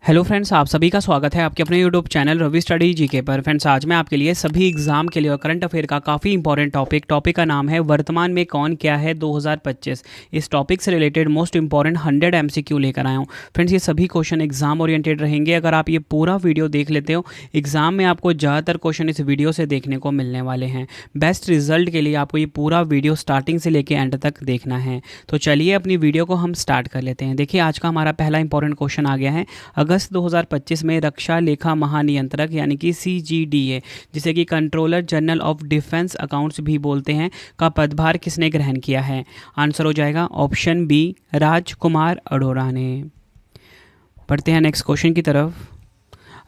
Hello friends, आप सभी का स्वागत है आपके अपने YouTube channel Ravi study GK पर। फ्रेंड्स, आज मैं आपके लिए सभी एग्जाम के लिए और करंट अफेयर का काफ़ी इंपॉर्टेंट टॉपिक का नाम है वर्तमान में कौन क्या है 2025। इस टॉपिक से रिलेटेड मोस्ट इंपॉर्टेंट 100 एमसीक्यू लेकर आया हूँ। फ्रेंड्स, ये सभी क्वेश्चन एग्जाम ओरिएंटेड रहेंगे। अगर आप ये पूरा वीडियो देख लेते हो, एग्जाम में आपको ज़्यादातर क्वेश्चन इस वीडियो से देखने को मिलने वाले हैं। बेस्ट रिजल्ट के लिए आपको ये पूरा वीडियो स्टार्टिंग से लेकर एंड तक देखना है। तो चलिए अपनी वीडियो को हम स्टार्ट कर लेते हैं। देखिए, आज का हमारा पहला इंपॉर्टेंट क्वेश्चन आ गया है। अगस्त 2025 में रक्षा लेखा महानियंत्रक यानी कि CGDA, जिसे कि controller general of defence accounts भी बोलते हैं, का पदभार किसने ग्रहण किया है? आंसर हो जाएगा ऑप्शन बी, राजकुमार अरोड़ा ने। बढ़ते हैं नेक्स्ट क्वेश्चन की तरफ।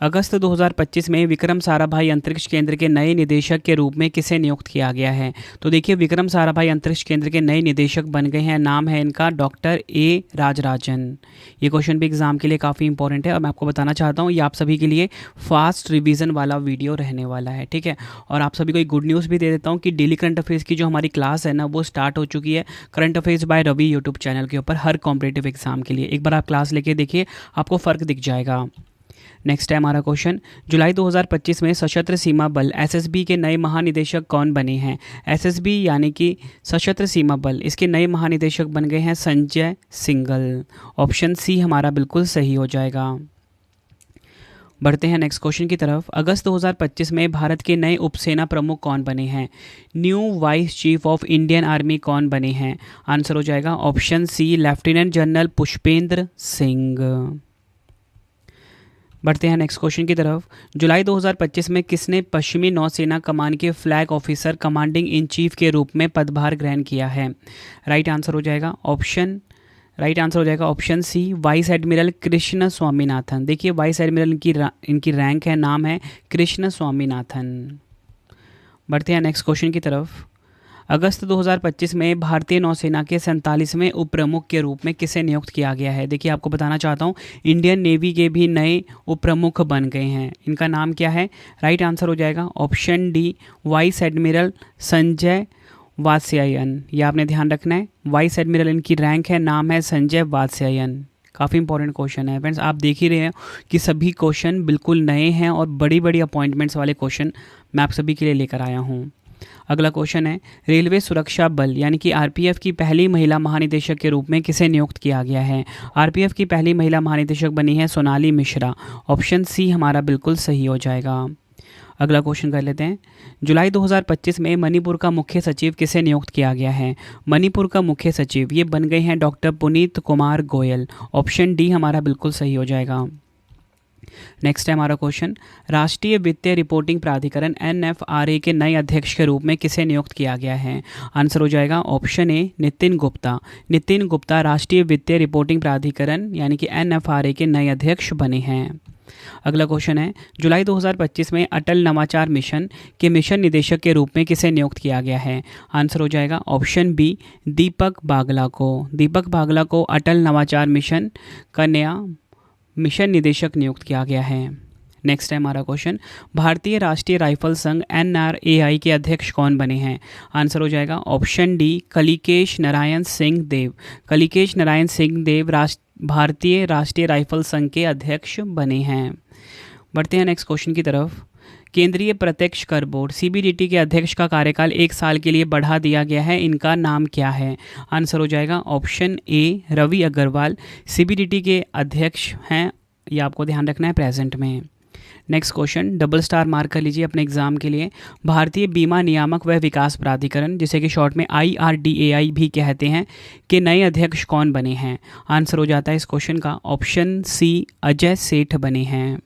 अगस्त 2025 में विक्रम साराभाई अंतरिक्ष केंद्र के नए निदेशक के रूप में किसे नियुक्त किया गया है? तो देखिए, विक्रम साराभाई अंतरिक्ष केंद्र के नए निदेशक बन गए हैं। नाम है इनका डॉक्टर ए राजराजन। ये क्वेश्चन भी एग्जाम के लिए काफ़ी इंपॉर्टेंट है और मैं आपको बताना चाहता हूँ, ये आप सभी के लिए फास्ट रिवीजन वाला वीडियो रहने वाला है, ठीक है। और आप सभी को एक गुड न्यूज़ भी दे देता हूँ कि डेली करंट अफेयर्स की जो हमारी क्लास है ना, वो स्टार्ट हो चुकी है current affairs by Ravi YouTube channel के ऊपर हर कॉम्पिटेटिव एग्जाम के लिए। एक बार आप क्लास लेके देखिए, आपको फ़र्क दिख जाएगा। नेक्स्ट है हमारा क्वेश्चन, जुलाई 2025 में सशस्त्र सीमा बल SSB के नए महानिदेशक कौन बने हैं? SSB यानी कि सशस्त्र सीमा बल, इसके नए महानिदेशक बन गए हैं संजय सिंघल। ऑप्शन सी हमारा बिल्कुल सही हो जाएगा। बढ़ते हैं नेक्स्ट क्वेश्चन की तरफ। अगस्त 2025 में भारत के नए उपसेना प्रमुख कौन बने हैं? New vice chief of Indian army कौन बने हैं? आंसर हो जाएगा option C, lieutenant general Pushpendra Singh. बढ़ते हैं नेक्स्ट क्वेश्चन की तरफ। जुलाई 2025 में किसने पश्चिमी नौसेना कमान के flag officer commanding in chief के रूप में पदभार ग्रहण किया है? राइट आंसर हो जाएगा option C, vice admiral Krishna Swaminathan. देखिए, वाइस एडमिरल इनकी रैंक है, नाम है कृष्ण स्वामीनाथन। बढ़ते हैं नेक्स्ट क्वेश्चन की तरफ। अगस्त 2025 में भारतीय नौसेना के 47वें उप प्रमुख के रूप में किसे नियुक्त किया गया है? देखिए, आपको बताना चाहता हूँ, इंडियन नेवी के भी नए उप प्रमुख बन गए हैं। इनका नाम क्या है? राइट आंसर हो जाएगा option D, vice admiral Sanjay Vatsyayan. ये आपने ध्यान रखना है, वाइस एडमिरल इनकी रैंक है, नाम है संजय वात्स्यायन। काफ़ी इंपॉर्टेंट क्वेश्चन है फ्रेंड्स। आप देख ही रहे हैं कि सभी क्वेश्चन बिल्कुल नए हैं और बड़ी बड़ी अपॉइंटमेंट्स वाले क्वेश्चन मैं आप सभी के लिए लेकर आया हूँ। अगला क्वेश्चन है, रेलवे सुरक्षा बल यानी कि RPF की पहली महिला महानिदेशक के रूप में किसे नियुक्त किया गया है? RPF की पहली महिला महानिदेशक बनी है सोनाली मिश्रा। ऑप्शन सी हमारा बिल्कुल सही हो जाएगा। अगला क्वेश्चन कर लेते हैं। जुलाई 2025 में मणिपुर का मुख्य सचिव किसे नियुक्त किया गया है? मणिपुर का मुख्य सचिव ये बन गए हैं doctor Puneet Kumar Goyal. Option D हमारा बिल्कुल सही हो जाएगा। नेक्स्ट है हमारा क्वेश्चन, राष्ट्रीय वित्तीय रिपोर्टिंग प्राधिकरण NFRA के नए अध्यक्ष के रूप में किसे नियुक्त किया गया है? आंसर हो जाएगा ऑप्शन ए, नितिन गुप्ता। नितिन गुप्ता राष्ट्रीय वित्तीय रिपोर्टिंग प्राधिकरण यानी कि NFRA के नए अध्यक्ष बने हैं। अगला क्वेश्चन है, जुलाई 2025 में अटल नवाचार मिशन के मिशन निदेशक के रूप में किसे नियुक्त किया गया है? आंसर हो जाएगा ऑप्शन बी, दीपक बागला को। दीपक बागला को अटल नवाचार मिशन का नया मिशन निदेशक नियुक्त किया गया है। नेक्स्ट है हमारा क्वेश्चन, भारतीय राष्ट्रीय राइफल संघ NRAI के अध्यक्ष कौन बने हैं? आंसर हो जाएगा ऑप्शन डी, कलिकेश नारायण सिंह देव। कलिकेश नारायण सिंह देव भारतीय राष्ट्रीय राइफल संघ के अध्यक्ष बने हैं। बढ़ते हैं नेक्स्ट क्वेश्चन की तरफ। केंद्रीय प्रत्यक्ष कर बोर्ड CBDT के अध्यक्ष का कार्यकाल 1 साल के लिए बढ़ा दिया गया है। इनका नाम क्या है? आंसर हो जाएगा option A, Ravi Agrawal. CBDT के अध्यक्ष हैं, ये आपको ध्यान रखना है प्रेजेंट में। Next question, double star mark कर लीजिए अपने एग्जाम के लिए। भारतीय बीमा नियामक व विकास प्राधिकरण, जिसे कि शॉर्ट में IRDAI भी कहते हैं, के नए अध्यक्ष कौन बने हैं? आंसर हो जाता है इस क्वेश्चन का ऑप्शन सी, अजय सेठ बने हैं।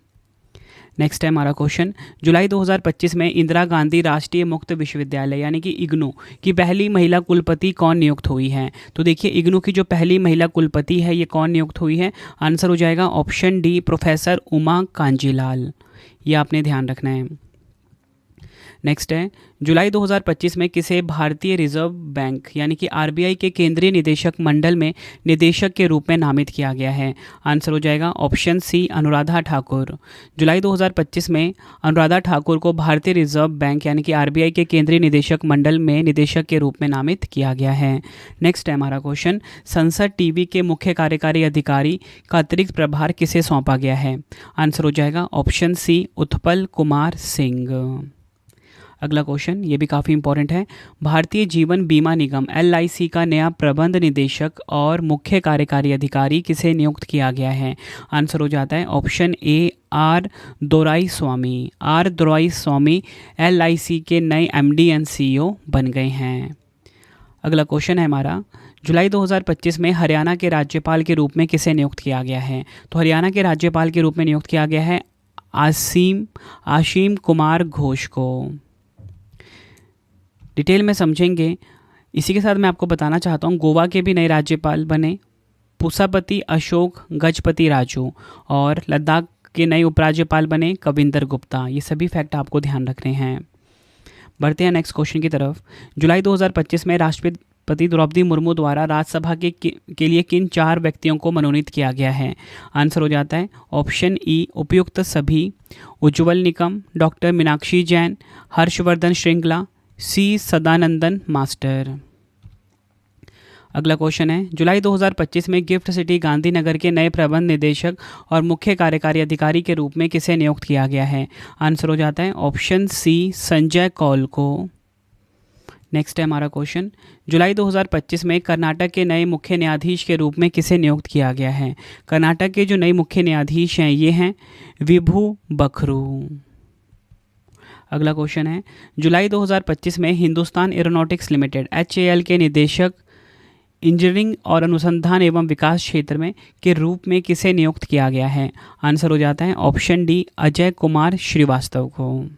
नेक्स्ट है हमारा क्वेश्चन, जुलाई 2025 में इंदिरा गांधी राष्ट्रीय मुक्त विश्वविद्यालय यानी कि IGNOU की पहली महिला कुलपति कौन नियुक्त हुई है? तो देखिए, IGNOU की जो पहली महिला कुलपति है, ये कौन नियुक्त हुई है? आंसर हो जाएगा option D, professor Uma Kanjilal. ये आपने ध्यान रखना है। नेक्स्ट है, जुलाई 2025 में किसे भारतीय रिजर्व बैंक यानी कि आरबीआई के केंद्रीय निदेशक मंडल में निदेशक के रूप में नामित किया गया है? आंसर हो जाएगा ऑप्शन सी, अनुराधा ठाकुर। जुलाई 2025 में अनुराधा ठाकुर को भारतीय रिजर्व बैंक यानी कि आरबीआई के केंद्रीय निदेशक मंडल में निदेशक के रूप में नामित किया गया है। नेक्स्ट है हमारा क्वेश्चन, संसद टीवी के मुख्य कार्यकारी अधिकारी का अतिरिक्त प्रभार किसे सौंपा गया है? आंसर हो जाएगा ऑप्शन सी, उत्पल कुमार सिंह। अगला क्वेश्चन, ये भी काफ़ी इंपॉर्टेंट है, भारतीय जीवन बीमा निगम एलआईसी का नया प्रबंध निदेशक और मुख्य कार्यकारी अधिकारी किसे नियुक्त किया गया है? आंसर हो जाता है option A, R Doraiswamy. R Doraiswamy LIC के नए एमडी एंड सीईओ बन गए हैं। अगला क्वेश्चन है हमारा, जुलाई 2025 में हरियाणा के राज्यपाल के रूप में किसे नियुक्त किया गया है? तो हरियाणा के राज्यपाल के रूप में नियुक्त किया गया है आशीम कुमार घोष को। डिटेल में समझेंगे। इसी के साथ मैं आपको बताना चाहता हूँ, गोवा के भी नए राज्यपाल बने पुसापति अशोक गजपति राजू, और लद्दाख के नए उपराज्यपाल बने कविंदर गुप्ता। ये सभी फैक्ट आपको ध्यान रखने हैं। बढ़ते हैं नेक्स्ट क्वेश्चन की तरफ। जुलाई 2025 में राष्ट्रपति द्रौपदी मुर्मू द्वारा राज्यसभा के लिए किन 4 व्यक्तियों को मनोनीत किया गया है? आंसर हो जाता है ऑप्शन ई, उपयुक्त सभी, उज्ज्वल निकम, डॉक्टर मीनाक्षी जैन, हर्षवर्धन श्रृंगला, सी सदानंदन मास्टर। अगला क्वेश्चन है, जुलाई 2025 में गिफ्ट सिटी गांधीनगर के नए प्रबंध निदेशक और मुख्य कार्यकारी अधिकारी के रूप में किसे नियुक्त किया गया है? आंसर हो जाता है ऑप्शन सी, संजय कौल को। नेक्स्ट है हमारा क्वेश्चन, जुलाई 2025 में कर्नाटक के नए मुख्य न्यायाधीश के रूप में किसे नियुक्त किया गया है? कर्नाटक के जो नए मुख्य न्यायाधीश हैं ये हैं विभू बखरू। अगला क्वेश्चन है, जुलाई 2025 में हिंदुस्तान एरोनॉटिक्स लिमिटेड HAL के निदेशक इंजीनियरिंग और अनुसंधान एवं विकास क्षेत्र में के रूप में किसे नियुक्त किया गया है? आंसर हो जाता है ऑप्शन डी, अजय कुमार श्रीवास्तव को।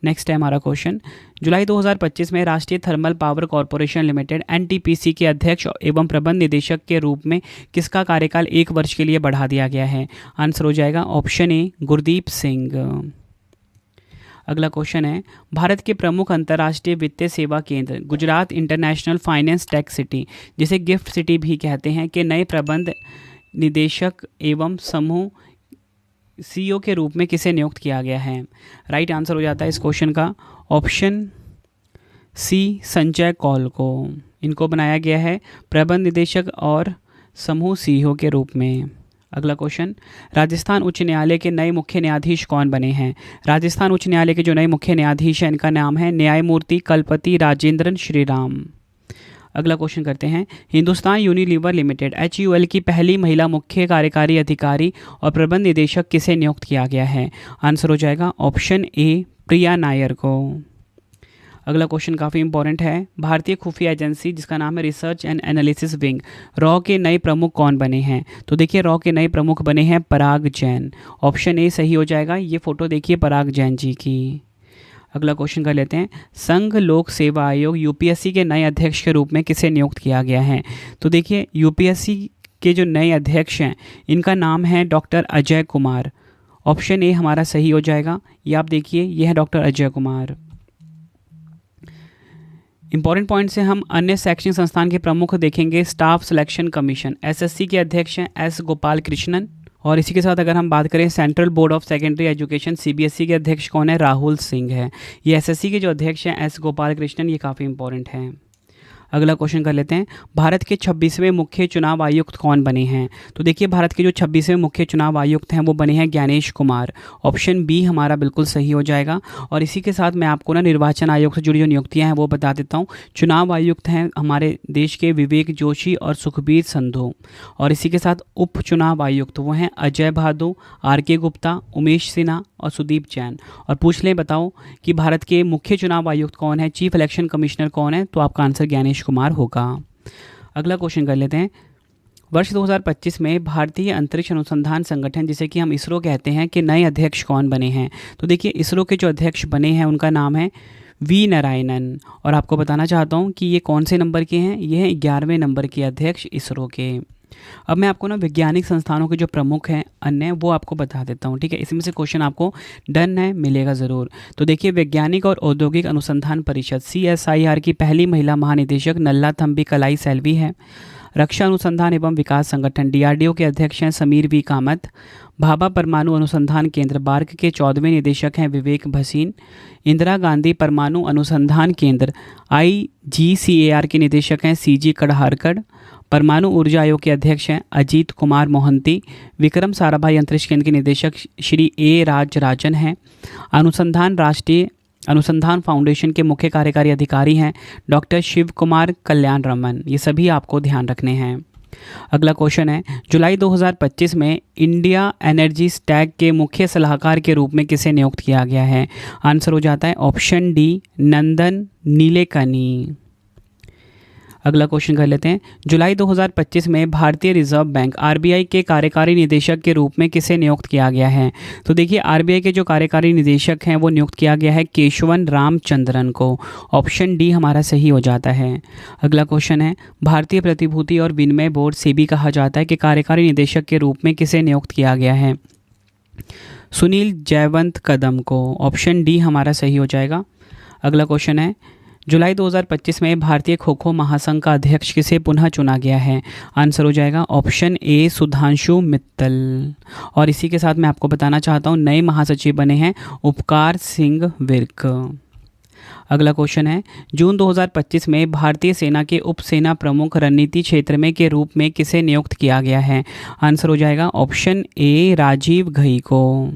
नेक्स्ट है हमारा क्वेश्चन, जुलाई 2025 में राष्ट्रीय thermal power corporation limited NTPC के अध्यक्ष एवं प्रबंध निदेशक के रूप में किसका कार्यकाल 1 वर्ष के लिए बढ़ा दिया गया है? आंसर हो जाएगा ऑप्शन ए, गुरदीप सिंह। अगला क्वेश्चन है, भारत के प्रमुख अंतर्राष्ट्रीय वित्तीय सेवा केंद्र Gujarat international finance tech city, जिसे गिफ्ट सिटी भी कहते हैं, के नए प्रबंध निदेशक एवं समूह CEO के रूप में किसे नियुक्त किया गया है? राइट आंसर हो जाता है इस क्वेश्चन का ऑप्शन सी, संजय कौल को। इनको बनाया गया है प्रबंध निदेशक और समूह CEO के रूप में। अगला क्वेश्चन, राजस्थान उच्च न्यायालय के नए मुख्य न्यायाधीश कौन बने हैं? राजस्थान उच्च न्यायालय के जो नए मुख्य न्यायाधीश हैं इनका नाम है न्यायमूर्ति कलपति राजेंद्रन श्रीराम। अगला क्वेश्चन करते हैं, हिंदुस्तान यूनिलीवर लिमिटेड HUL की पहली महिला मुख्य कार्यकारी अधिकारी और प्रबंध निदेशक किसे नियुक्त किया गया है? आंसर हो जाएगा ऑप्शन ए, प्रिया नायर को। अगला क्वेश्चन काफ़ी इंपॉर्टेंट है, भारतीय खुफिया एजेंसी जिसका नाम है research and analysis wing, raw के नए प्रमुख कौन बने हैं? तो देखिए रॉ के नए प्रमुख बने हैं पराग जैन। ऑप्शन ए सही हो जाएगा। ये फोटो देखिए पराग जैन जी की। अगला क्वेश्चन कर लेते हैं, संघ लोक सेवा आयोग UPSC के नए अध्यक्ष के रूप में किसे नियुक्त किया गया है? तो देखिए UPSC के जो नए अध्यक्ष हैं इनका नाम है doctor Ajay Kumar. Option A हमारा सही हो जाएगा। ये आप देखिए, ये है doctor Ajay Kumar. Important point से हम अन्य शैक्षणिक संस्थान के प्रमुख देखेंगे। स्टाफ सिलेक्शन कमीशन SSC के अध्यक्ष हैं S गोपाल कृष्णन, और इसी के साथ अगर हम बात करें central board of secondary education CBSE के अध्यक्ष कौन है? राहुल सिंह है। ये SSC के जो अध्यक्ष हैं S गोपाल कृष्णन, ये काफ़ी इंपॉर्टेंट हैं। अगला क्वेश्चन कर लेते हैं, भारत के 26वें मुख्य चुनाव आयुक्त कौन बने हैं? तो देखिए भारत के जो 26वें मुख्य चुनाव आयुक्त हैं वो बने हैं ज्ञानेश कुमार। ऑप्शन बी हमारा बिल्कुल सही हो जाएगा। और इसी के साथ मैं आपको निर्वाचन आयोग से जुड़ी जो नियुक्तियां हैं वो बता देता हूँ। चुनाव आयुक्त हैं हमारे देश के विवेक जोशी और सुखबीर संधू, और इसी के साथ उप चुनाव आयुक्त वो हैं अजय भादु, RK गुप्ता, उमेश सिन्हा और सुदीप जैन। और पूछ लें बताओ कि भारत के मुख्य चुनाव आयुक्त कौन है, चीफ इलेक्शन कमिश्नर कौन है? तो आपका आंसर ज्ञानेश कुमार होगा। अगला क्वेश्चन कर लेते हैं, वर्ष 2025 में भारतीय अंतरिक्ष अनुसंधान संगठन जिसे कि हम इसरो कहते हैं के नए अध्यक्ष कौन बने हैं? तो देखिए इसरो के जो अध्यक्ष बने हैं उनका नाम है V नारायणन। और आपको बताना चाहता हूँ कि ये कौन से नंबर के हैं? ये हैं 11वें नंबर के अध्यक्ष इसरो के। अब मैं आपको ना वैज्ञानिक संस्थानों के जो प्रमुख हैं अन्य वो आपको बता देता हूँ, ठीक है। इसमें से क्वेश्चन आपको डन है, मिलेगा ज़रूर। तो देखिए, वैज्ञानिक और औद्योगिक अनुसंधान परिषद CSIR की पहली महिला महानिदेशक नल्ला थम्बी कलाई सेल्वी है। रक्षा अनुसंधान एवं विकास संगठन DRDO के अध्यक्ष हैं समीर वी कामत। भाभा परमाणु अनुसंधान केंद्र बार्क के 14वें निदेशक हैं विवेक भसीन। इंदिरा गांधी परमाणु अनुसंधान केंद्र IGCAR के निदेशक हैं CG कड़हारकर। परमाणु ऊर्जा आयोग के अध्यक्ष हैं अजीत कुमार मोहंती। विक्रम साराभाई अंतरिक्ष केंद्र के निदेशक श्री A राजराजन हैं। राष्ट्रीय अनुसंधान फाउंडेशन के मुख्य कार्यकारी अधिकारी हैं डॉक्टर शिव कुमार कल्याण रमन। ये सभी आपको ध्यान रखने हैं। अगला क्वेश्चन है, जुलाई 2025 में इंडिया एनर्जी स्टैक के मुख्य सलाहकार के रूप में किसे नियुक्त किया गया है? आंसर हो जाता है ऑप्शन डी, नंदन नीलेकनी। अगला क्वेश्चन कर लेते हैं, जुलाई 2025 में भारतीय रिजर्व बैंक RBI के कार्यकारी निदेशक के रूप में किसे नियुक्त किया गया है? तो देखिए, RBI के जो कार्यकारी निदेशक हैं वो नियुक्त किया गया है केशवन रामचंद्रन को। ऑप्शन डी हमारा सही हो जाता है। अगला क्वेश्चन है, भारतीय प्रतिभूति और विनिमय बोर्ड SEBI कहा जाता है कि कार्यकारी निदेशक के रूप में किसे नियुक्त किया गया है? सुनील जयवंत कदम को। ऑप्शन डी हमारा सही हो जाएगा। अगला क्वेश्चन है, जुलाई 2025 में भारतीय खो खो महासंघ का अध्यक्ष किसे पुनः चुना गया है? आंसर हो जाएगा ऑप्शन ए, सुधांशु मित्तल। और इसी के साथ मैं आपको बताना चाहता हूँ, नए महासचिव बने हैं उपकार सिंह विर्क। अगला क्वेश्चन है, जून 2025 में भारतीय सेना के उप सेना प्रमुख रणनीति क्षेत्र में के रूप में किसे नियुक्त किया गया है? आंसर हो जाएगा ऑप्शन ए, राजीव घई को।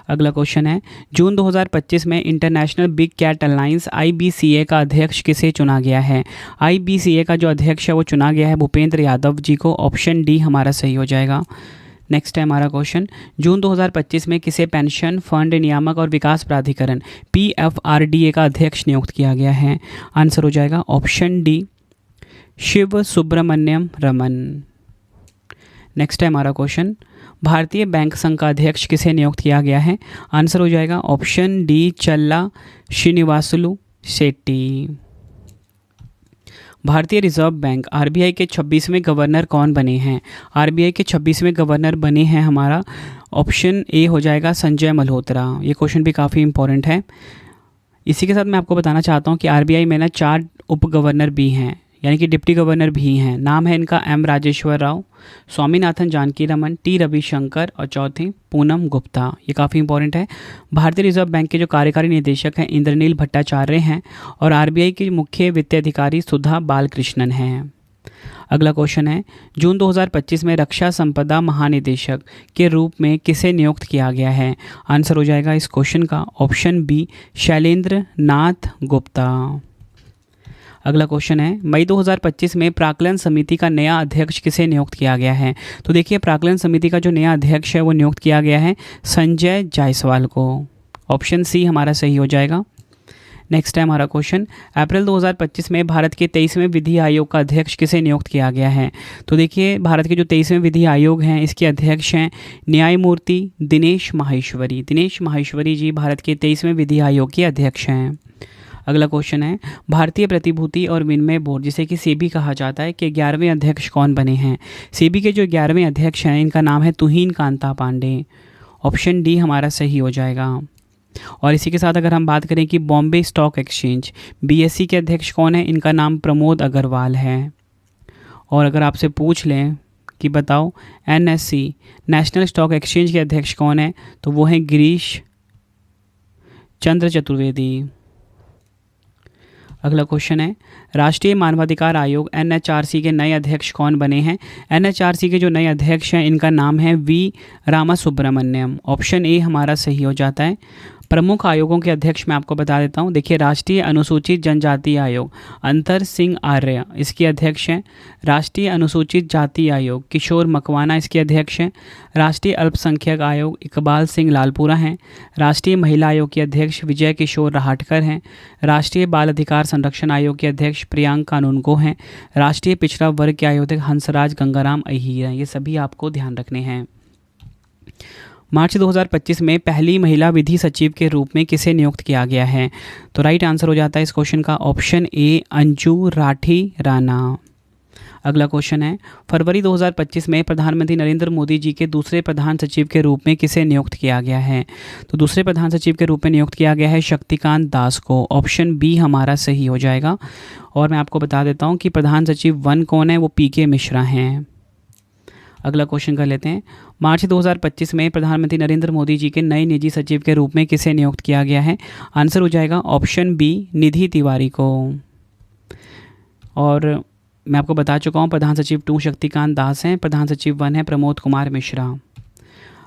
अगला क्वेश्चन है, जून 2025 में international big cat alliance IBCA का अध्यक्ष किसे चुना गया है? IBCA का जो अध्यक्ष है वो चुना गया है भूपेंद्र यादव जी को। ऑप्शन डी हमारा सही हो जाएगा। नेक्स्ट है हमारा क्वेश्चन, जून 2025 में किसे पेंशन फंड नियामक और विकास प्राधिकरण PFRDA का अध्यक्ष नियुक्त किया गया है? आंसर हो जाएगा option D, Shiv Subramaniam Raman. Next है हमारा क्वेश्चन, भारतीय बैंक संघ का अध्यक्ष किसे नियुक्त किया गया है? आंसर हो जाएगा ऑप्शन डी, चल्ला श्रीनिवासुलु शेट्टी। भारतीय रिजर्व बैंक RBI के 26वें गवर्नर कौन बने हैं? RBI के 26वें गवर्नर बने हैं हमारा ऑप्शन ए हो जाएगा संजय मल्होत्रा। ये क्वेश्चन भी काफ़ी इंपॉर्टेंट है। इसी के साथ मैं आपको बताना चाहता हूँ कि RBI में ना 4 उप गवर्नर भी हैं, यानी कि डिप्टी गवर्नर भी हैं। नाम है इनका M राजेश्वर राव, स्वामीनाथन जानकी रमन, T रविशंकर और चौथी पूनम गुप्ता। ये काफ़ी इंपॉर्टेंट है। भारतीय रिजर्व बैंक के जो कार्यकारी निदेशक हैं इंद्रनील भट्टाचार्य हैं और RBI के मुख्य वित्तीय अधिकारी सुधा बालकृष्णन हैं। अगला क्वेश्चन है, जून 2025 में रक्षा संपदा महानिदेशक के रूप में किसे नियुक्त किया गया है? आंसर हो जाएगा इस क्वेश्चन का ऑप्शन बी, शैलेंद्र नाथ गुप्ता। अगला क्वेश्चन है, मई 2025 में प्राक्कलन समिति का नया अध्यक्ष किसे नियुक्त किया गया है? तो देखिए, प्राक्कलन समिति का जो नया अध्यक्ष है वो नियुक्त किया गया है संजय जायसवाल को। ऑप्शन सी हमारा सही हो जाएगा। नेक्स्ट है हमारा क्वेश्चन, अप्रैल 2025 में भारत के 23वें विधि आयोग का अध्यक्ष किसे नियुक्त किया गया है? तो देखिए, भारत के जो 23वें विधि आयोग हैं इसके अध्यक्ष हैं न्यायमूर्ति दिनेश माहेश्वरी। दिनेश माहेश्वरी जी भारत के 23वें विधि आयोग के अध्यक्ष हैं। अगला क्वेश्चन है, भारतीय प्रतिभूति और विनिमय बोर्ड जिसे कि SEBI कहा जाता है के 11वें अध्यक्ष कौन बने हैं? SEBI के जो 11वें अध्यक्ष हैं इनका नाम है तुहीन कांता पांडे। ऑप्शन डी हमारा सही हो जाएगा। और इसी के साथ अगर हम बात करें कि बॉम्बे स्टॉक एक्सचेंज BSE के अध्यक्ष कौन है, इनका नाम प्रमोद अग्रवाल है। और अगर आपसे पूछ लें कि बताओ NSE नेशनल स्टॉक एक्सचेंज के अध्यक्ष कौन है, तो वो हैं गिरीश चंद्र चतुर्वेदी। अगला क्वेश्चन है, राष्ट्रीय मानवाधिकार आयोग NHRC के नए अध्यक्ष कौन बने हैं? NHRC के जो नए अध्यक्ष हैं इनका नाम है V रामासुब्रमण्यम। ऑप्शन ए हमारा सही हो जाता है। प्रमुख आयोगों के अध्यक्ष मैं आपको बता देता हूं। देखिए, राष्ट्रीय अनुसूचित जनजाति आयोग अंतर सिंह आर्य इसके अध्यक्ष हैं। राष्ट्रीय अनुसूचित जाति आयोग किशोर मकवाना इसके अध्यक्ष हैं। राष्ट्रीय अल्पसंख्यक आयोग इकबाल सिंह लालपुरा हैं। राष्ट्रीय महिला आयोग के अध्यक्ष विजय किशोर राहटकर हैं। राष्ट्रीय बाल अधिकार संरक्षण आयोग के अध्यक्ष प्रियांक कानूनगो हैं। राष्ट्रीय पिछड़ा वर्ग के आयोजक हंसराज गंगाराम अहीर हैं। ये सभी आपको ध्यान रखने हैं। मार्च 2025 में पहली महिला विधि सचिव के रूप में किसे नियुक्त किया गया है? तो राइट आंसर हो जाता है इस क्वेश्चन का ऑप्शन ए, अंजू राठी राणा। अगला क्वेश्चन है, फरवरी 2025 में प्रधानमंत्री नरेंद्र मोदी जी के दूसरे प्रधान सचिव के रूप में किसे नियुक्त किया गया है? तो दूसरे प्रधान सचिव के रूप में नियुक्त किया गया है शक्तिकांत दास को। ऑप्शन बी हमारा सही हो जाएगा। और मैं आपको बता देता हूँ कि प्रधान सचिव 1 कौन है, वो पीके मिश्रा हैं। अगला क्वेश्चन कर लेते हैं, मार्च 2025 में प्रधानमंत्री नरेंद्र मोदी जी के नए निजी सचिव के रूप में किसे नियुक्त किया गया है? आंसर हो जाएगा ऑप्शन बी निधि तिवारी को। और मैं आपको बता चुका हूँ प्रधान सचिव 2 शक्तिकांत दास हैं, प्रधान सचिव 1 है प्रमोद कुमार मिश्रा।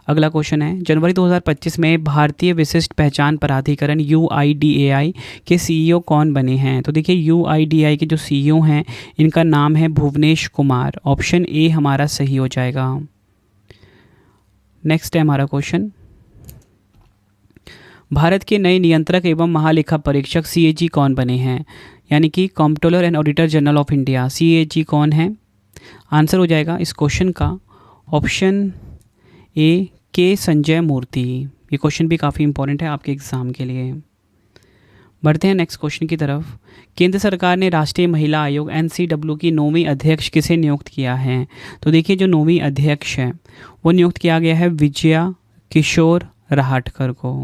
अगला क्वेश्चन है, जनवरी 2025 में भारतीय विशिष्ट पहचान प्राधिकरण UIDAI के CEO कौन बने हैं? तो देखिए UIDAI के जो CEO हैं इनका नाम है भुवनेश कुमार। ऑप्शन ए हमारा सही हो जाएगा। नेक्स्ट है हमारा क्वेश्चन, भारत के नए नियंत्रक एवं महालेखा परीक्षक CAG कौन बने हैं? यानी कि comptroller and auditor general of India, CAG कौन है? आंसर हो जाएगा इस क्वेश्चन का ऑप्शन ए के संजय मूर्ति। ये क्वेश्चन भी काफ़ी इंपॉर्टेंट है आपके एग्ज़ाम के लिए। बढ़ते हैं नेक्स्ट क्वेश्चन की तरफ। केंद्र सरकार ने राष्ट्रीय महिला आयोग NCW की 9वीं अध्यक्ष किसे नियुक्त किया है? तो देखिए जो 9वीं अध्यक्ष है वो नियुक्त किया गया है विजया किशोर रहाटकर को।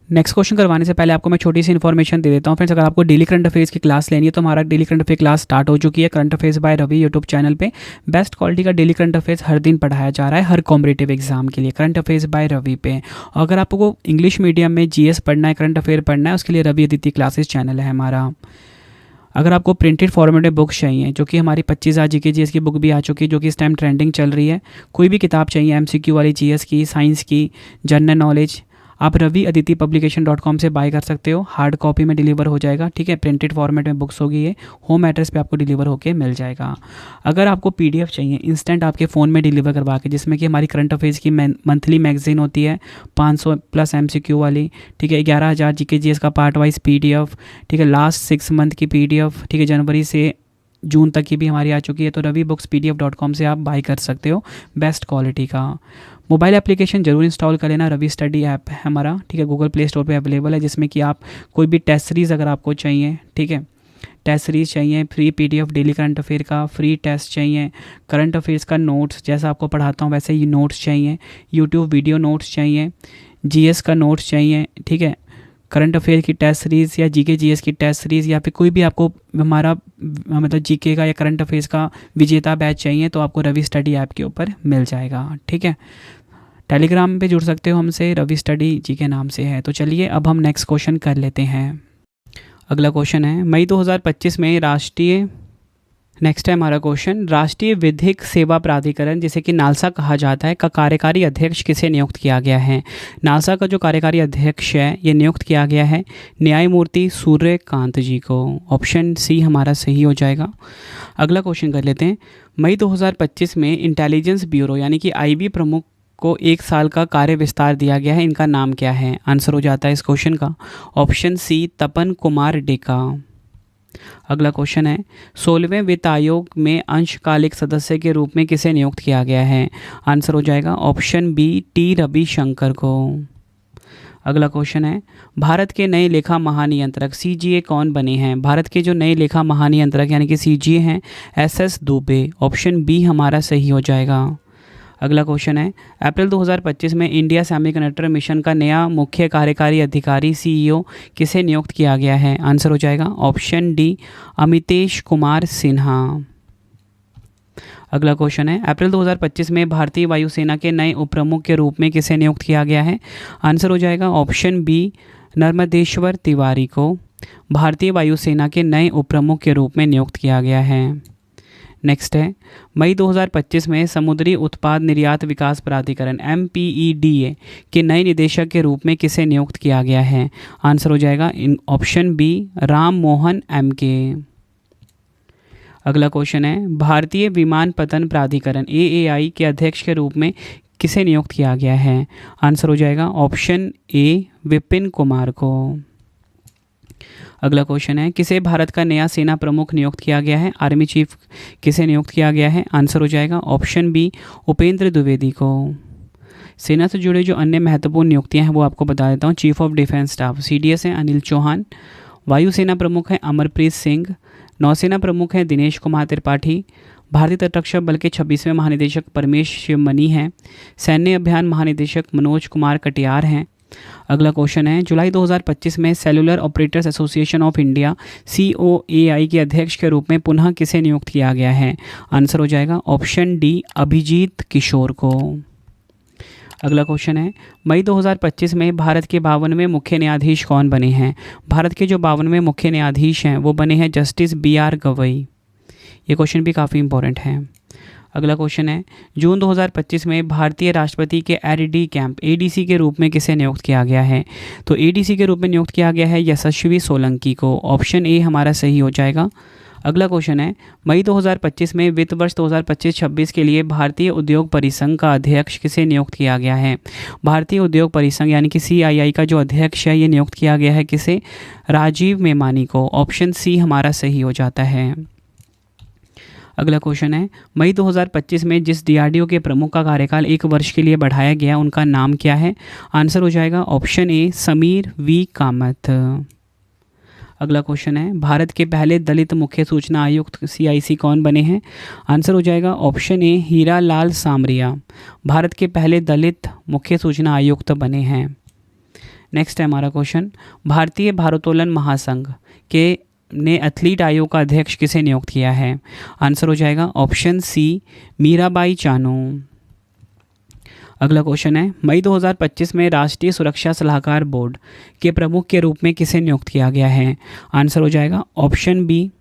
नेक्स्ट क्वेश्चन करवाने से पहले आपको मैं छोटी सी इन्फॉर्मेशन दे देता हूँ फ्रेंड्स। अगर आपको डेली करंट अफेयर्स की क्लास लेनी है तो हमारा daily current affair class start हो चुकी है। Current affairs by Ravi YouTube channel पे बेस्ट क्वालिटी का डेली करंट अफेयर्स हर दिन पढ़ाया जा रहा है हर कॉम्पिटिटिव एग्जाम के लिए, करंट अफेयर्स बाय रवि पे। और अगर आपको इंग्लिश मीडियम में GS पढ़ना है, करंट अफेयर पढ़ना है, उसके लिए रवि अदिति क्लासेस चैनल है हमारा। अगर आपको प्रिंटेड फॉर्मेट में बुक्स चाहिए, जो कि हमारी 25,000 GK GS की बुक भी आ चुकी है जो कि इस टाइम ट्रेंडिंग चल रही है, कोई भी किताब चाहिए MCQ वाली, GS की, साइंस की, जनरल नॉलेज, आप रवि अदिति publication.com से बाय कर सकते हो। हार्ड कॉपी में डिलीवर हो जाएगा, ठीक है। प्रिंटेड फॉर्मेट में बुक्स होगी, ये होम एड्रेस पे आपको डिलीवर होके मिल जाएगा। अगर आपको PDF चाहिए इंस्टेंट आपके फ़ोन में डिलीवर करवा के, जिसमें कि हमारी करंट अफेयर्स की मंथली मैगजीन होती है 500 प्लस MCQ वाली, ठीक है, 11,000 GK GS का पार्ट वाइज PDF, ठीक है, लास्ट 6 मंथ की PDF, ठीक है, जनवरी से जून तक की भी हमारी आ चुकी है। तो रवि बुक्स PDF.com से आप बाय कर सकते हो बेस्ट क्वालिटी का। मोबाइल एप्लीकेशन जरूर इंस्टॉल कर लेना, रवि स्टडी ऐप है हमारा, ठीक है, गूगल प्ले स्टोर पे अवेलेबल है, जिसमें कि आप कोई भी टेस्ट सीरीज़ अगर आपको चाहिए, ठीक है, टेस्ट सीरीज़ चाहिए, free PDF daily current affair का, फ्री टेस्ट चाहिए, करंट अफेयर्स का नोट्स जैसा आपको पढ़ाता हूँ वैसे ही नोट्स चाहिए, यूट्यूब वीडियो नोट्स चाहिए, GS का नोट्स चाहिए, ठीक है, करंट अफेयर की टेस्ट सीरीज़ या GK GS की टेस्ट सीरीज़, या फिर कोई भी आपको हमारा मतलब GK का या करंट अफेयर्स का विजेता बैच चाहिए तो आपको रवि स्टडी ऐप के ऊपर मिल जाएगा, ठीक है। टेलीग्राम पे जुड़ सकते हो हमसे, रवि स्टडी जी के नाम से है। तो चलिए अब हम नेक्स्ट क्वेश्चन कर लेते हैं। अगला क्वेश्चन है, मई 2025 में नेक्स्ट है हमारा क्वेश्चन, राष्ट्रीय विधिक सेवा प्राधिकरण जिसे कि नालसा कहा जाता है का कार्यकारी अध्यक्ष किसे नियुक्त किया गया है? नालसा का जो कार्यकारी अध्यक्ष है ये नियुक्त किया गया है न्यायमूर्ति सूर्यकांत जी को। ऑप्शन सी हमारा सही हो जाएगा। अगला क्वेश्चन कर लेते हैं, मई 2025 में इंटेलिजेंस ब्यूरो यानी कि IB प्रमुख को 1 साल का कार्य विस्तार दिया गया है, इनका नाम क्या है? आंसर हो जाता है इस क्वेश्चन का ऑप्शन सी तपन कुमार डेका। अगला क्वेश्चन है, 16वें वित्त आयोग में अंशकालिक सदस्य के रूप में किसे नियुक्त किया गया है? आंसर हो जाएगा ऑप्शन बी T रविशंकर को। अगला क्वेश्चन है, भारत के नए लेखा महानियंत्रक CGA कौन बने हैं? भारत के जो नए लेखा महानियंत्रक यानी कि CGA हैं SS दुबे। ऑप्शन बी हमारा सही हो जाएगा। अगला क्वेश्चन है, अप्रैल 2025 में इंडिया सेमीकंडक्टर मिशन का नया मुख्य कार्यकारी अधिकारी CEO किसे नियुक्त किया गया है? आंसर हो जाएगा ऑप्शन डी अमितेश कुमार सिन्हा। अगला क्वेश्चन है, अप्रैल 2025 में भारतीय वायुसेना के नए उपप्रमुख के रूप में किसे नियुक्त किया गया है? आंसर हो जाएगा ऑप्शन बी नर्मदेश्वर तिवारी को भारतीय वायुसेना के नए उपप्रमुख के रूप में नियुक्त किया गया है। नेक्स्ट है, मई 2025 में समुद्री उत्पाद निर्यात विकास प्राधिकरण MPEDA के नए निदेशक के रूप में किसे नियुक्त किया गया है? आंसर हो जाएगा option B Ram Mohan MK। अगला क्वेश्चन है, भारतीय विमानपत्तन प्राधिकरण AAI के अध्यक्ष के रूप में किसे नियुक्त किया गया है? आंसर हो जाएगा ऑप्शन ए विपिन कुमार को। अगला क्वेश्चन है, किसे भारत का नया सेना प्रमुख नियुक्त किया गया है? आर्मी चीफ किसे नियुक्त किया गया है? आंसर हो जाएगा ऑप्शन बी उपेंद्र द्विवेदी को। सेना से जुड़े जो अन्य महत्वपूर्ण नियुक्तियां हैं वो आपको बता देता हूँ। Chief of defence staff CDS हैं अनिल चौहान, वायुसेना प्रमुख हैं अमरप्रीत सिंह, नौसेना प्रमुख हैं दिनेश कुमार त्रिपाठी। भारतीय तटरक्षक बल के 26वें महानिदेशक परमेश शिवमणि हैं। सैन्य अभियान महानिदेशक मनोज कुमार कटियार हैं। अगला क्वेश्चन है, जुलाई 2025 में cellular operators association of India COAI के अध्यक्ष के रूप में पुनः किसे नियुक्त किया गया है? आंसर हो जाएगा ऑप्शन डी, अभिजीत किशोर को। अगला क्वेश्चन है, मई 2025 में भारत के 52वें मुख्य न्यायाधीश कौन बने हैं? भारत के जो 52वें मुख्य न्यायाधीश हैं वो बने हैं जस्टिस BR गवई। ये क्वेश्चन भी काफ़ी इंपॉर्टेंट है। अगला क्वेश्चन है, जून 2025 में भारतीय राष्ट्रपति के AD कैंप ADC के रूप में किसे नियुक्त किया गया है? तो ADC के रूप में नियुक्त किया गया है यशस्वी सोलंकी को। ऑप्शन ए हमारा सही हो जाएगा। अगला क्वेश्चन है, मई 2025 में वित्त वर्ष 2025-26 के लिए भारतीय उद्योग परिसंघ का अध्यक्ष किसे नियुक्त किया गया है? भारतीय उद्योग परिसंघ यानी कि CII का जो अध्यक्ष है ये नियुक्त किया गया है किसे? राजीव मेमानी को। ऑप्शन सी हमारा सही हो जाता है। अगला क्वेश्चन है, मई 2025 में जिस DRDO के प्रमुख का कार्यकाल 1 वर्ष के लिए बढ़ाया गया उनका नाम क्या है? आंसर हो जाएगा ऑप्शन ए, समीर V कामत। अगला क्वेश्चन है, भारत के पहले दलित मुख्य सूचना आयुक्त CIC कौन बने हैं? आंसर हो जाएगा ऑप्शन ए, हीरा लाल सामरिया भारत के पहले दलित मुख्य सूचना आयुक्त बने हैं। नेक्स्ट है हमारा क्वेश्चन, भारतीय भारोत्तोलन महासंघ के ने एथलीट आयोग का अध्यक्ष किसे नियुक्त किया है? आंसर हो जाएगा ऑप्शन सी, मीराबाई चानू। अगला क्वेश्चन है, मई 2025 में राष्ट्रीय सुरक्षा सलाहकार बोर्ड के प्रमुख के रूप में किसे नियुक्त किया गया है? आंसर हो जाएगा ऑप्शन बी,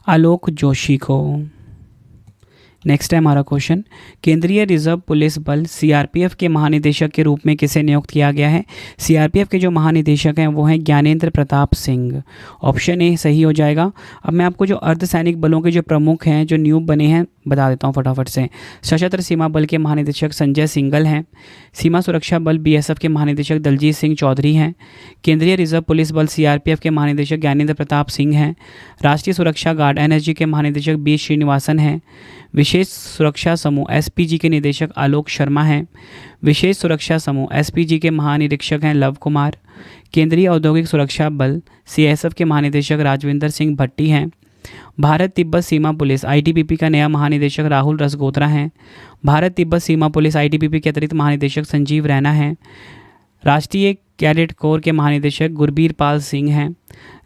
आलोक जोशी को। नेक्स्ट है हमारा क्वेश्चन, केंद्रीय रिजर्व पुलिस बल CRPF के महानिदेशक के रूप में किसे नियुक्त किया गया है? CRPF के जो महानिदेशक हैं वो हैं ज्ञानेंद्र प्रताप सिंह। ऑप्शन ए सही हो जाएगा। अब मैं आपको जो अर्धसैनिक बलों के जो प्रमुख हैं जो नियुक्त बने हैं बता देता हूँ फटाफट से। सशस्त्र सीमा बल के महानिदेशक संजय सिंघल हैं। सीमा सुरक्षा बल BSF के महानिदेशक दलजीत सिंह चौधरी हैं। केंद्रीय रिजर्व पुलिस बल CRPF के महानिदेशक ज्ञानेंद्र प्रताप सिंह हैं। राष्ट्रीय सुरक्षा गार्ड NSG के महानिदेशक B श्रीनिवासन हैं। विशेष सुरक्षा समूह SPG के निदेशक आलोक शर्मा हैं। विशेष सुरक्षा समूह SPG के महानिरीक्षक हैं लव कुमार। केंद्रीय औद्योगिक सुरक्षा बल CSF के महानिदेशक राजविंदर सिंह भट्टी हैं। भारत तिब्बत सीमा पुलिस ITBP का नया महानिदेशक राहुल रसगोत्रा हैं। भारत तिब्बत सीमा पुलिस ITBP के अतिरिक्त महानिदेशक संजीव रैना हैं। राष्ट्रीय कैडेट कोर के महानिदेशक गुरबीर पाल सिंह हैं।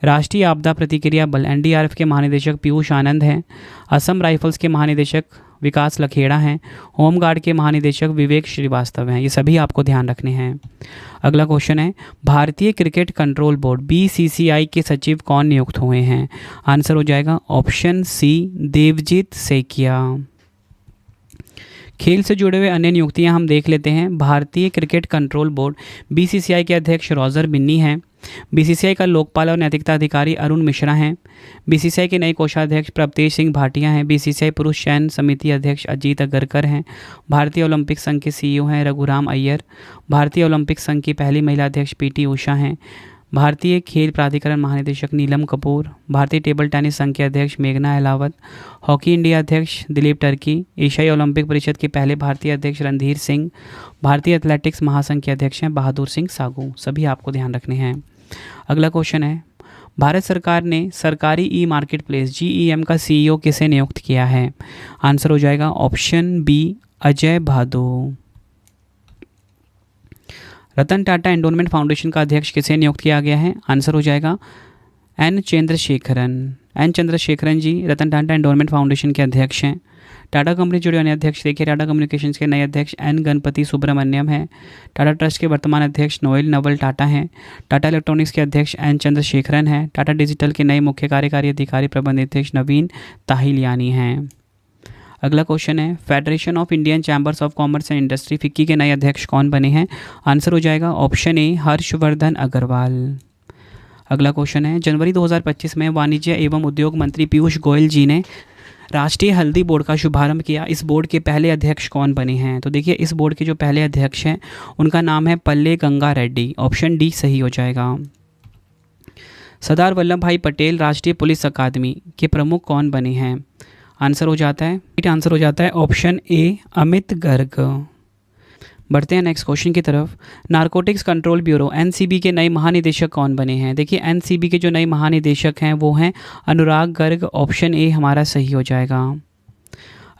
राष्ट्रीय आपदा प्रतिक्रिया बल NDRF के महानिदेशक पीयूष आनंद हैं। असम राइफल्स के महानिदेशक विकास लखेड़ा हैं। होमगार्ड के महानिदेशक विवेक श्रीवास्तव हैं। ये सभी आपको ध्यान रखने हैं। अगला क्वेश्चन है, भारतीय क्रिकेट कंट्रोल बोर्ड BCCI के सचिव कौन नियुक्त हुए हैं? आंसर हो जाएगा ऑप्शन सी, देवजीत सेकिया। खेल से जुड़े हुए अन्य नियुक्तियां हम देख लेते हैं। भारतीय क्रिकेट कंट्रोल बोर्ड BCCI के अध्यक्ष रोजर बिन्नी हैं। BCCI का लोकपाल और नैतिकता अधिकारी अरुण मिश्रा हैं। BCCI के नए कोषाध्यक्ष प्रभतेज सिंह भाटिया हैं। BCCI पुरुष चयन समिति अध्यक्ष अजीत अगरकर हैं। भारतीय ओलंपिक संघ के CEO हैं रघुराम अय्यर। भारतीय ओलंपिक संघ की पहली महिला अध्यक्ष PT उषा हैं। भारतीय खेल प्राधिकरण महानिदेशक नीलम कपूर। भारतीय टेबल टेनिस संघ के अध्यक्ष मेघना अहलावत। हॉकी इंडिया अध्यक्ष दिलीप टर्की। एशियाई ओलंपिक परिषद के पहले भारतीय अध्यक्ष रणधीर सिंह। भारतीय एथलेटिक्स महासंघ के अध्यक्ष हैं बहादुर सिंह सागू। सभी आपको ध्यान रखने हैं। अगला क्वेश्चन है, भारत सरकार ने सरकारी ई-मार्केट प्लेस GEM का CEO किसे नियुक्त किया है? आंसर हो जाएगा ऑप्शन बी, अजय भादु। रतन टाटा एंडोनमेंट फाउंडेशन का अध्यक्ष किसे नियुक्त किया गया है? आंसर हो जाएगा N चंद्रशेखरन जी रतन टाटा एंडोनमेंट फाउंडेशन के अध्यक्ष हैं। टाटा कंपनी जुड़े अन्य अध्यक्ष देखिए, टाटा कम्युनिकेशंस के नए अध्यक्ष N गणपति सुब्रमण्यम हैं। टाटा ट्रस्ट के वर्तमान अध्यक्ष नोएल नवल टाटा हैं। टाटा इलेक्ट्रॉनिक्स के अध्यक्ष N चंद्रशेखरन हैं। टाटा डिजिटल के नए मुख्य कार्यकारी अधिकारी प्रबंध अध्यक्ष नवीन ताहिलियानी हैं। अगला क्वेश्चन है, federation of Indian chambers of commerce and industry FICCI के नए अध्यक्ष कौन बने हैं? आंसर हो जाएगा ऑप्शन ए, हर्षवर्धन अग्रवाल। अगला क्वेश्चन है, जनवरी 2025 में वाणिज्य एवं उद्योग मंत्री पीयूष गोयल जी ने राष्ट्रीय हल्दी बोर्ड का शुभारंभ किया। इस बोर्ड के पहले अध्यक्ष कौन बने हैं? तो देखिए, इस बोर्ड के जो पहले अध्यक्ष हैं उनका नाम है पल्ले गंगा रेड्डी। ऑप्शन डी सही हो जाएगा। सरदार वल्लभ भाई पटेल राष्ट्रीय पुलिस अकादमी के प्रमुख कौन बने हैं? आंसर हो जाता है ऑप्शन ए, अमित गर्ग। बढ़ते हैं नेक्स्ट क्वेश्चन की तरफ। नारकोटिक्स कंट्रोल ब्यूरो एनसीबी के नए महानिदेशक कौन बने हैं? देखिए एनसीबी के जो नए महानिदेशक हैं वो हैं अनुराग गर्ग। ऑप्शन ए हमारा सही हो जाएगा।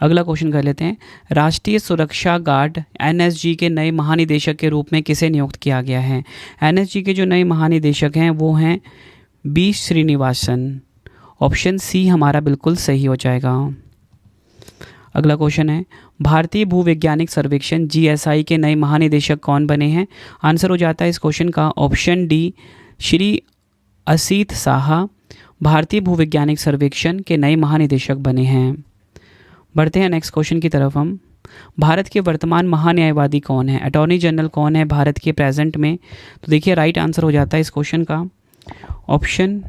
अगला क्वेश्चन कर लेते हैं। राष्ट्रीय सुरक्षा गार्ड एनएसजी के नए महानिदेशक के रूप में किसे नियुक्त किया गया है? एनएसजी के जो नए महानिदेशक हैं वो हैं बी श्रीनिवासन। ऑप्शन सी हमारा बिल्कुल सही हो जाएगा। अगला क्वेश्चन है, भारतीय भूवैज्ञानिक सर्वेक्षण जीएसआई के नए महानिदेशक कौन बने हैं? आंसर हो जाता है इस क्वेश्चन का ऑप्शन डी श्री असीत साहा भारतीय भूवैज्ञानिक सर्वेक्षण के नए महानिदेशक बने हैं। बढ़ते हैं नेक्स्ट क्वेश्चन की तरफ हम। भारत के वर्तमान महान्यायवादी कौन है? अटॉर्नी जनरल कौन है भारत के प्रेजेंट में? तो देखिए राइट आंसर हो जाता है इस क्वेश्चन का ऑप्शन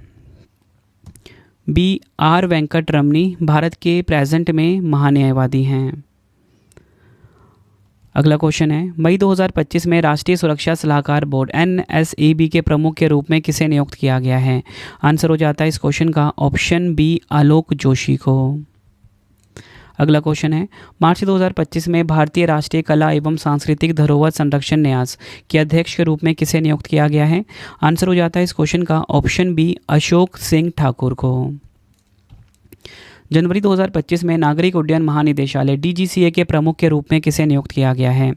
बी आर वेंकट रमनी भारत के प्रेजेंट में महान्यायवादी हैं। अगला क्वेश्चन है, मई 2025 में राष्ट्रीय सुरक्षा सलाहकार बोर्ड एनएसएबी के प्रमुख के रूप में किसे नियुक्त किया गया है? आंसर हो जाता है इस क्वेश्चन का ऑप्शन बी आलोक जोशी को। अगला क्वेश्चन है, मार्च 2025 में भारतीय राष्ट्रीय कला एवं सांस्कृतिक धरोहर संरक्षण न्यास के अध्यक्ष के रूप में किसे नियुक्त किया गया है? आंसर हो जाता है इस क्वेश्चन का ऑप्शन बी अशोक सिंह ठाकुर को। जनवरी 2025 में नागरिक उड्डयन महानिदेशालय डीजीसीए के प्रमुख के रूप में किसे नियुक्त किया गया है?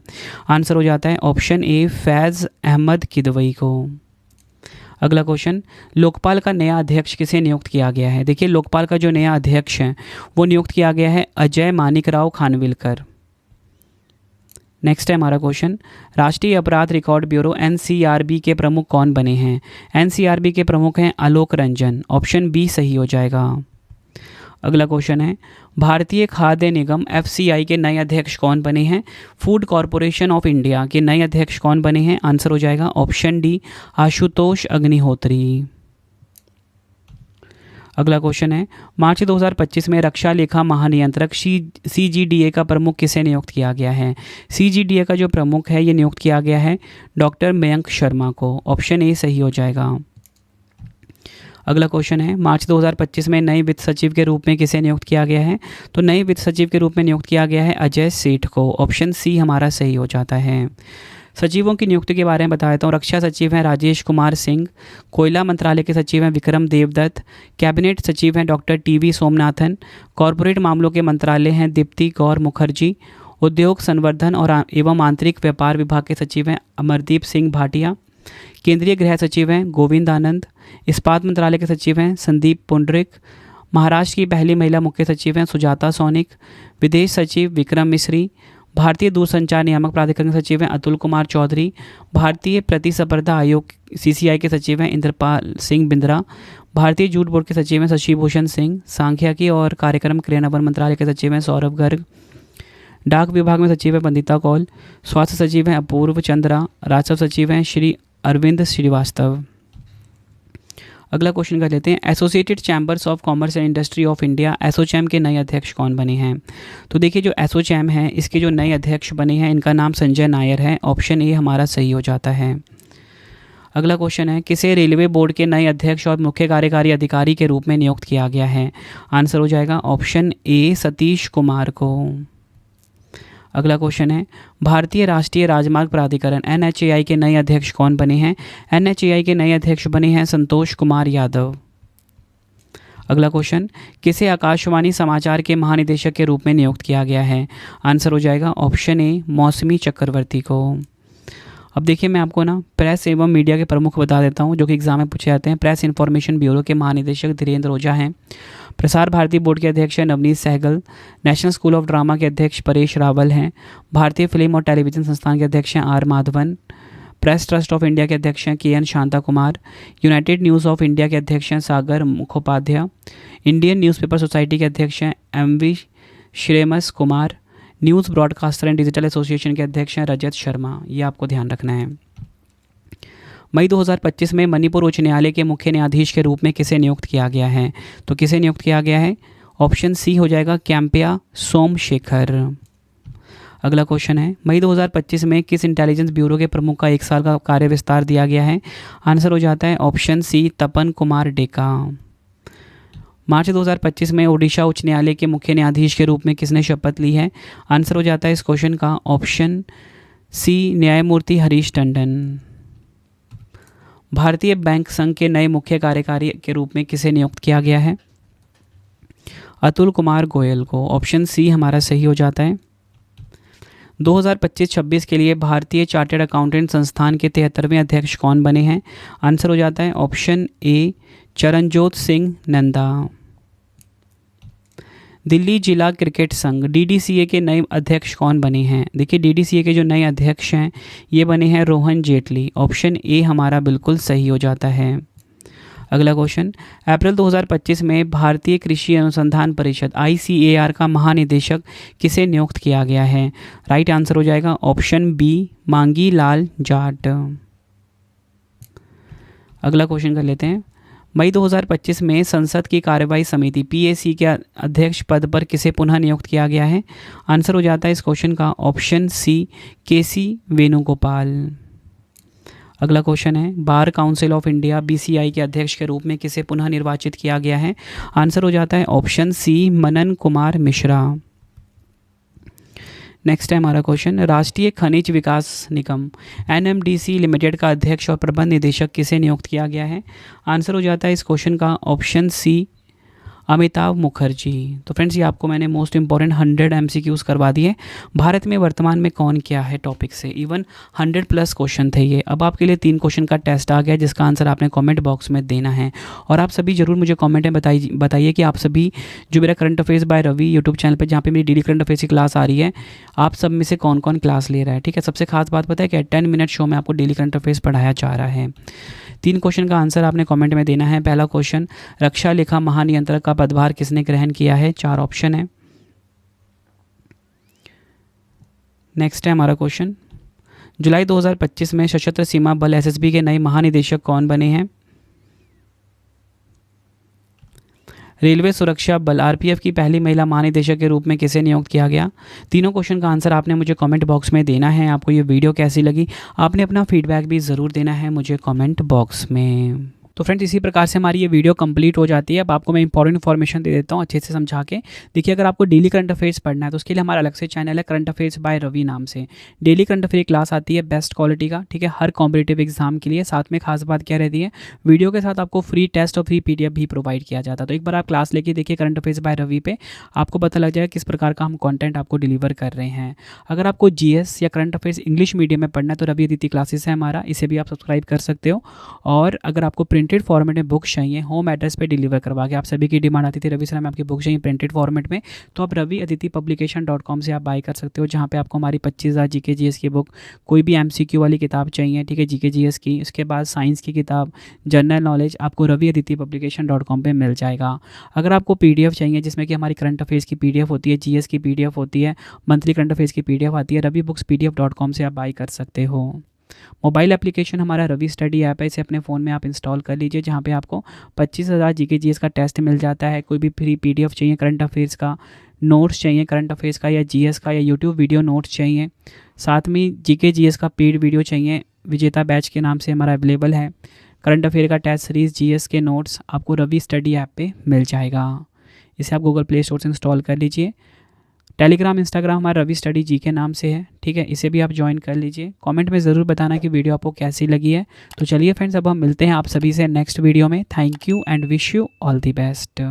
आंसर हो जाता है ऑप्शन ए फैज़ अहमद किदवई को। अगला क्वेश्चन, लोकपाल का नया अध्यक्ष किसे नियुक्त किया गया है? देखिए लोकपाल का जो नया अध्यक्ष है वो नियुक्त किया गया है अजय मानिकराव खानविलकर। नेक्स्ट है हमारा क्वेश्चन, राष्ट्रीय अपराध रिकॉर्ड ब्यूरो एनसीआरबी के प्रमुख कौन बने हैं? एनसीआरबी के प्रमुख हैं आलोक रंजन। ऑप्शन बी सही हो जाएगा। अगला क्वेश्चन है, भारतीय खाद्य निगम एफसीआई के नए अध्यक्ष कौन बने हैं? फूड कॉरपोरेशन ऑफ इंडिया के नए अध्यक्ष कौन बने हैं? आंसर हो जाएगा ऑप्शन डी आशुतोष अग्निहोत्री। अगला क्वेश्चन है, मार्च 2025 में रक्षा लेखा महानियंत्रक सीजीडीए का प्रमुख किसे नियुक्त किया गया है? सीजीडीए का जो प्रमुख है ये नियुक्त किया गया है डॉक्टर मयंक शर्मा को। ऑप्शन ए सही हो जाएगा। अगला क्वेश्चन है, मार्च 2025 में नए वित्त सचिव के रूप में किसे नियुक्त किया गया है? तो नए वित्त सचिव के रूप में नियुक्त किया गया है अजय सेठ को। ऑप्शन सी हमारा सही हो जाता है। सचिवों की नियुक्ति के बारे में बता देता हूँ। रक्षा सचिव हैं राजेश कुमार सिंह, कोयला मंत्रालय के सचिव हैं विक्रम देवदत्त, कैबिनेट सचिव हैं डॉक्टर टीवी सोमनाथन, कॉरपोरेट मामलों के मंत्रालय हैं दीप्ति गौर मुखर्जी, उद्योग संवर्धन और एवं आंतरिक व्यापार विभाग के सचिव हैं अमरदीप सिंह भाटिया, केंद्रीय गृह सचिव हैं गोविंद आनंद, इस्पात मंत्रालय के सचिव हैं संदीप पुंडरिक, महाराष्ट्र की पहली महिला मुख्य सचिव हैं सुजाता सोनिक, विदेश सचिव विक्रम मिश्री, भारतीय दूरसंचार नियामक प्राधिकरण के सचिव हैं अतुल कुमार चौधरी, भारतीय प्रतिस्पर्धा आयोग सीसीआई के सचिव हैं इंद्रपाल सिंह बिंद्रा, भारतीय जूट बोर्ड के सचिव हैं शशि भूषण सिंह, सांख्यिकी और कार्यक्रम क्रियान्वयन मंत्रालय के सचिव हैं सौरभ गर्ग, डाक विभाग में सचिव हैं बंदिता कौल, स्वास्थ्य सचिव हैं अपूर्व चंद्रा, राजस्व सचिव हैं श्री अरविंद श्रीवास्तव। अगला क्वेश्चन कर लेते हैं, associated chambers of commerce and industry of India ASSOCHAM के नए अध्यक्ष कौन बने हैं? तो देखिए जो एसोचैम है इसके जो नए अध्यक्ष बने हैं इनका नाम संजय नायर है। ऑप्शन ए हमारा सही हो जाता है। अगला क्वेश्चन है, किसे रेलवे बोर्ड के नए अध्यक्ष और मुख्य कार्यकारी अधिकारी के रूप में नियुक्त किया गया है? आंसर हो जाएगा ऑप्शन ए सतीश कुमार को। अगला क्वेश्चन है, भारतीय राष्ट्रीय राजमार्ग प्राधिकरण एनएचएआई के नए अध्यक्ष कौन बने हैं? एनएचएआई के नए अध्यक्ष बने हैं संतोष कुमार यादव। अगला क्वेश्चन, किसे आकाशवाणी समाचार के महानिदेशक के रूप में नियुक्त किया गया है? आंसर हो जाएगा ऑप्शन ए मौसमी चक्रवर्ती को। अब देखिए मैं आपको ना प्रेस एवं मीडिया के प्रमुख बता देता हूँ जो कि एग्जाम में पूछे जाते हैं। प्रेस इन्फॉर्मेशन ब्यूरो के महानिदेशक धीरेन्द्र ओझा हैं, प्रसार भारती बोर्ड के अध्यक्ष हैं Navneet Sehgal, national school of drama के अध्यक्ष परेश रावल हैं, भारतीय फिल्म और टेलीविज़न संस्थान के अध्यक्ष हैं R Madhavan, Press Trust of India के अध्यक्ष हैं K N Shanta Kumar, United News of India के अध्यक्ष हैं Sagar Mukhopadhyay, Indian Newspaper Society के अध्यक्ष हैं M V Shreyams Kumar, News Broadcaster and Digital Association के अध्यक्ष हैं रजत शर्मा। ये आपको ध्यान रखना है। मई 2025 में मणिपुर उच्च न्यायालय के मुख्य न्यायाधीश के रूप में किसे नियुक्त किया गया है? तो किसे नियुक्त किया गया है? ऑप्शन सी हो जाएगा कैंपिया सोमशेखर। अगला क्वेश्चन है, मई 2025 में किस इंटेलिजेंस ब्यूरो के प्रमुख का 1 साल का कार्य विस्तार दिया गया है? आंसर हो जाता है ऑप्शन सी तपन कुमार डेका। मार्च 2025 में ओडिशा उच्च न्यायालय के मुख्य न्यायाधीश के रूप में किसने शपथ ली है? आंसर हो जाता है इस क्वेश्चन का ऑप्शन सी न्यायमूर्ति हरीश टंडन। भारतीय बैंक संघ के नए मुख्य कार्यकारी के रूप में किसे नियुक्त किया गया है? अतुल कुमार गोयल को। ऑप्शन सी हमारा सही हो जाता है। 2025-26 के लिए भारतीय चार्टर्ड अकाउंटेंट संस्थान के 73वें अध्यक्ष कौन बने हैं? आंसर हो जाता है ऑप्शन ए चरणजोत सिंह नंदा। दिल्ली जिला क्रिकेट संघ डीडीसीए के नए अध्यक्ष कौन बने हैं? देखिए डीडीसीए के जो नए अध्यक्ष हैं ये बने हैं रोहन जेटली। ऑप्शन ए हमारा बिल्कुल सही हो जाता है। अगला क्वेश्चन, अप्रैल 2025 में भारतीय कृषि अनुसंधान परिषद ICAR का महानिदेशक किसे नियुक्त किया गया है? राइट आंसर हो जाएगा ऑप्शन बी मांगी लाल जाट। अगला क्वेश्चन कर लेते हैं, मई 2025 में संसद की कार्यवाही समिति PAC के अध्यक्ष पद पर किसे पुनः नियुक्त किया गया है? आंसर हो जाता है इस क्वेश्चन का ऑप्शन सी KC वेणुगोपाल। अगला क्वेश्चन है, bar council of India BCI के अध्यक्ष के रूप में किसे पुनः निर्वाचित किया गया है? आंसर हो जाता है option C Manan Kumar Mishra. Next है हमारा क्वेश्चन, राष्ट्रीय खनिज विकास निगम NMDC लिमिटेड का अध्यक्ष और प्रबंध निदेशक किसे नियुक्त किया गया है? आंसर हो जाता है इस क्वेश्चन का ऑप्शन सी अमिताभ मुखर्जी। तो फ्रेंड्स ये आपको मैंने मोस्ट इंपॉर्टेंट 100 MCQs करवा दिए। भारत में वर्तमान में कौन क्या है टॉपिक से, इवन 100+ क्वेश्चन थे ये। अब आपके लिए 3 क्वेश्चन का टेस्ट आ गया जिसका आंसर आपने कमेंट बॉक्स में देना है। और आप सभी जरूर मुझे कमेंट में बताइए कि आप सभी जो मेरा current affairs by Ravi YouTube channel पर जहाँ पे मेरी डेली करंट अफेयर्स की क्लास आ रही है, आप सब में से कौन कौन क्लास ले रहा है। ठीक है, सबसे खास बात पता है क्या, 10 मिनट शो में आपको डेली करंट अफेयर्स पढ़ाया जा रहा है। 3 क्वेश्चन का आंसर आपने कमेंट में देना है। पहला क्वेश्चन, रक्षा लेखा महानियंत्रक का पदभार किसने ग्रहण किया है? 4 ऑप्शन है। नेक्स्ट है हमारा क्वेश्चन, जुलाई 2025 में सशस्त्र सीमा बल SSB के नए महानिदेशक कौन बने हैं? रेलवे सुरक्षा बल RPF की पहली महिला महानिदेशक के रूप में किसे नियुक्त किया गया? तीनों क्वेश्चन का आंसर आपने मुझे कमेंट बॉक्स में देना है। आपको ये वीडियो कैसी लगी आपने अपना फीडबैक भी ज़रूर देना है मुझे कमेंट बॉक्स में। तो फ्रेंड्स इसी प्रकार से हमारी ये वीडियो कंप्लीट हो जाती है। अब आपको मैं इंपॉर्टेंट इन्फॉर्मेशन दे देता हूँ अच्छे से समझा के। देखिए अगर आपको डेली करंट अफेयर्स पढ़ना है तो उसके लिए हमारा अलग से चैनल है करंट अफेयर्स बाय रवि नाम से। डेली करंट अफेयर क्लास आती है बेस्ट क्वालिटी का, ठीक है, हर कॉम्पिटेटिव एग्जाम के लिए। साथ में खास बात क्या रहती है, वीडियो के साथ आपको फ्री टेस्ट और फ्री PDF भी प्रोवाइड किया जाता है। तो एक बार आप क्लास लेके देखिए करंट अफेयर्स बाय रवि पे, आपको पता लग जाएगा किस प्रकार का हम कॉन्टेंट आपको डिलीवर कर रहे हैं। अगर आपको GS या करंट अफेयर्स इंग्लिश मीडियम में पढ़ना है तो रवि अदिति क्लासेस है हमारा, इसे भी आप सब्सक्राइब कर सकते हो। और अगर आपको प्रिंटेड फॉर्मेट में बुक चाहिए होम एड्रेस पे डिलीवर करवा के, आप सभी की डिमांड आती थी रवि सर हमें आपकी बुक चाहिए प्रिंटेड फॉर्मेट में, तो आप raviaditipublication.com से आप बाय कर सकते हो, जहाँ पे आपको हमारी 25,000 GK GS की बुक, कोई भी MCQ वाली किताब चाहिए, ठीक है, GK GS की, उसके बाद साइंस की किताब, जनरल नॉलेज, आपको raviaditipublication.com पे मिल जाएगा। अगर आपको PDF चाहिए जिसमें कि हमारी करंट अफेयर्स की PDF होती है, GS की PDF होती है, मंथली करंट अफेयर्स की PDF आती है, ravibookspdf.com से आप बाय कर सकते हो। मोबाइल एप्लीकेशन हमारा रवि स्टडी ऐप है, इसे अपने फ़ोन में आप इंस्टॉल कर लीजिए, जहाँ पे आपको 25,000 GK GS का टेस्ट मिल जाता है। कोई भी फ्री PDF चाहिए करंट अफेयर्स का, नोट्स चाहिए करंट अफेयर्स का या GS का, या यूट्यूब वीडियो नोट्स चाहिए, साथ में GK GS का पेड वीडियो चाहिए, विजेता बैच के नाम से हमारा अवेलेबल है। करंट अफेयर का टेस्ट सीरीज़ GS के नोट्स आपको रवि स्टडी ऐप पे मिल जाएगा। इसे आप गूगल प्ले स्टोर से इंस्टॉल कर लीजिए। टेलीग्राम इंस्टाग्राम हमारा रवि स्टडी जी के नाम से है, ठीक है, इसे भी आप ज्वाइन कर लीजिए। कमेंट में ज़रूर बताना कि वीडियो आपको कैसी लगी है। तो चलिए फ्रेंड्स अब हम मिलते हैं आप सभी से नेक्स्ट वीडियो में। Thank you and wish you all the best.